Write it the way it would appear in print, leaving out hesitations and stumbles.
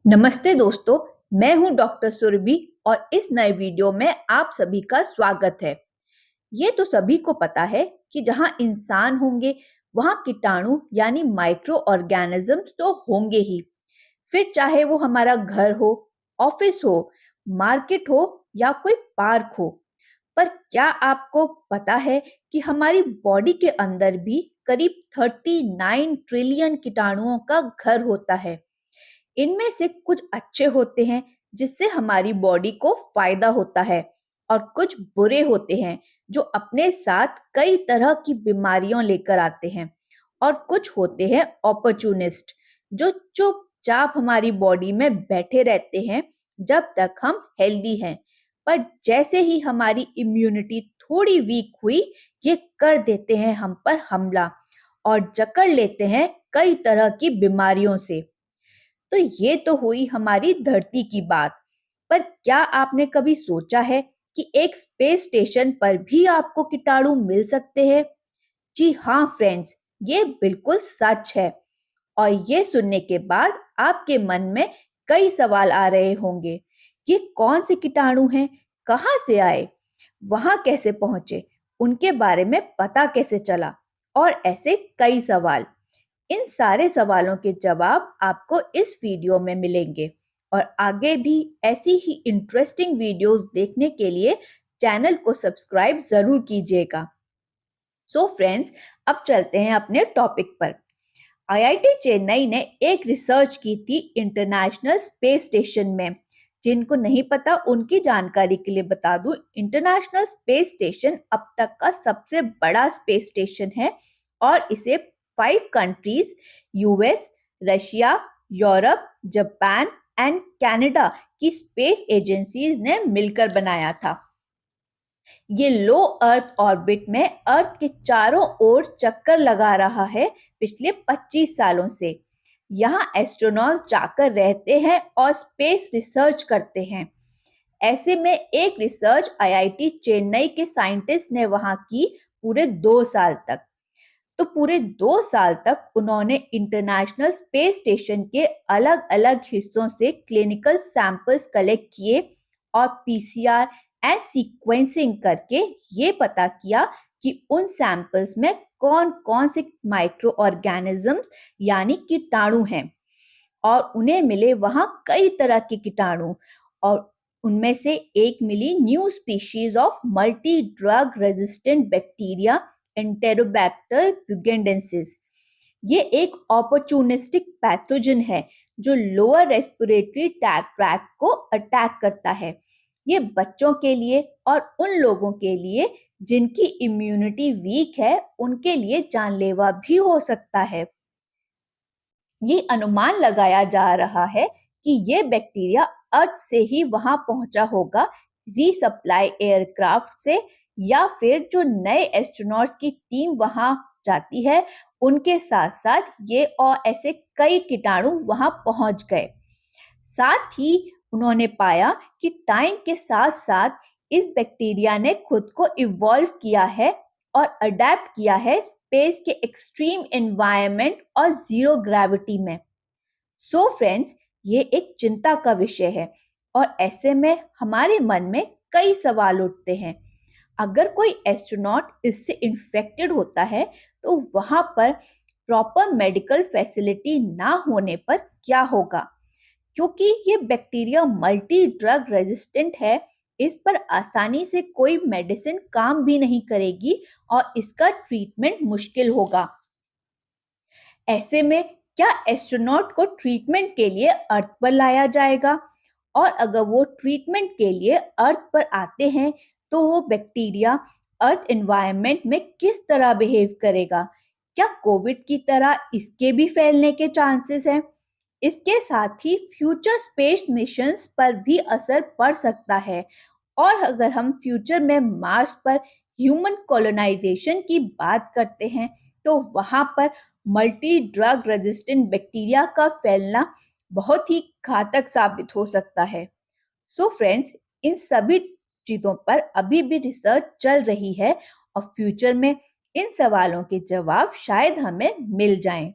नमस्ते दोस्तों, मैं हूं डॉक्टर सुरभि और इस नए वीडियो में आप सभी का स्वागत है। ये तो सभी को पता है कि जहां इंसान होंगे वहां कीटाणु यानी माइक्रो ऑर्गेनिजम्स तो होंगे ही। फिर चाहे वो हमारा घर हो, ऑफिस हो, मार्केट हो या कोई पार्क हो। पर क्या आपको पता है कि हमारी बॉडी के अंदर भी करीब 39 ट्रिलियन कीटाणुओं का घर होता है। इनमें से कुछ अच्छे होते हैं जिससे हमारी बॉडी को फायदा होता है और कुछ बुरे होते हैं जो अपने साथ कई तरह की बीमारियां लेकर आते हैं। और कुछ होते हैं अपॉर्चुनिस्ट जो चुपचाप हमारी बॉडी में बैठे रहते हैं जब तक हम हेल्दी हैं। पर जैसे ही हमारी इम्यूनिटी थोड़ी वीक हुई, ये कर देते हैं हम पर हमला और जकड़ लेते हैं कई तरह की बीमारियों से। तो ये तो हुई हमारी धरती की बात। पर क्या आपने कभी सोचा है कि एक स्पेस स्टेशन पर भी आपको कीटाणु मिल सकते हैं? जी हाँ फ्रेंड्स, ये बिल्कुल सच है। और ये सुनने के बाद आपके मन में कई सवाल आ रहे होंगे। ये कौन से कीटाणु हैं? कहाँ से आए? वहां कैसे पहुंचे? उनके बारे में पता कैसे चला? और ऐसे कई सवाल। इन सारे सवालों के जवाब आपको इस वीडियो में मिलेंगे। और आगे भी ऐसी ही इंटरेस्टिंग वीडियोस देखने के लिए चैनल को सब्सक्राइब जरूर कीजिएगा। सो फ्रेंड्स, अब चलते हैं अपने टॉपिक पर। आईआईटी चेन्नई ने एक रिसर्च की थी इंटरनेशनल स्पेस स्टेशन में। जिनको नहीं पता उनकी जानकारी के लिए बता दूं, इंटरनेशनल स्पेस स्टेशन अब तक का सबसे बड़ा स्पेस स्टेशन है और इसे 5 countries US, Russia, Europe, Japan and Canada की स्पेस एजेंसीज ने मिलकर बनाया था। ये लो अर्थ ऑर्बिट में अर्थ के चारों ओर चक्कर लगा रहा है पिछले 25 सालों से। यहाँ एस्ट्रोनॉट जाकर रहते हैं और स्पेस रिसर्च करते हैं। ऐसे में एक रिसर्च आईआईटी चेन्नई के साइंटिस्ट ने वहां की पूरे 2 साल तक। तो पूरे 2 साल तक उन्होंने इंटरनेशनल स्पेस स्टेशन के अलग अलग हिस्सों से क्लिनिकल सैंपल्स कलेक्ट किए और पीसीआर एंड सीक्वेंसिंग करके ये पता किया कि उन सैंपल्स में कौन कौन से माइक्रो ऑर्गेनिजम्स यानी कीटाणु हैं। और उन्हें मिले वहां कई तरह के कीटाणु। और उनमें से एक मिली new species of multi drug resistant bacteria Enterobacter bugandensis. ये एक अपॉर्चुनिस्टिक पैथोजन है जो लोअर रेस्पिरेटरी ट्रैक्ट को अटैक करता है। ये बच्चों के लिए और उन लोगों के लिए जिनकी इम्यूनिटी वीक है, उनके लिए जानलेवा भी हो सकता है। ये अनुमान लगाया जा रहा है कि ये बैक्टीरिया अर्थ से ही वहां पहुंचा होगा, रीसप्लाई एयरक्राफ्ट से, या फिर जो नए एस्ट्रोनॉट्स की टीम वहां जाती है उनके साथ साथ ये और ऐसे कई कीटाणु वहां पहुंच गए। साथ ही उन्होंने पाया कि टाइम के साथ साथ इस बैक्टीरिया ने खुद को इवॉल्व किया है और अडेप्ट किया है स्पेस के एक्सट्रीम एनवायरनमेंट और जीरो ग्रेविटी में। सो फ्रेंड्स, ये एक चिंता का विषय है और ऐसे में हमारे मन में कई सवाल उठते हैं। अगर कोई एस्ट्रोनॉट इससे इन्फेक्टेड होता है तो वहां पर प्रॉपर मेडिकल फैसिलिटी ना होने पर क्या होगा? क्योंकि ये बैक्टीरिया मल्टी ड्रग रेजिस्टेंट है, इस पर आसानी से कोई मेडिसिन काम भी नहीं करेगी और इसका ट्रीटमेंट मुश्किल होगा। ऐसे में क्या एस्ट्रोनॉट को ट्रीटमेंट के लिए अर्थ पर लाया जाएगा? और अगर वो ट्रीटमेंट के लिए अर्थ पर आते हैं तो वो बैक्टीरिया अर्थ एनवायरनमेंट में किस तरह बिहेव करेगा? क्या कोविड की तरह इसके भी फैलने के चांसेस हैं? इसके साथ ही फ्यूचर स्पेस मिशंस पर भी असर पड़ सकता है। और अगर हम फ्यूचर में मार्स पर ह्यूमन कॉलोनाइजेशन की बात करते हैं तो वहां पर मल्टी ड्रग रेजिस्टेंट बैक्टीरिया का फैलना बहुत ही घातक साबित हो सकता है। सो फ्रेंड्स, इन सभी चीजों पर अभी भी रिसर्च चल रही है और फ्यूचर में इन सवालों के जवाब शायद हमें मिल जाएं।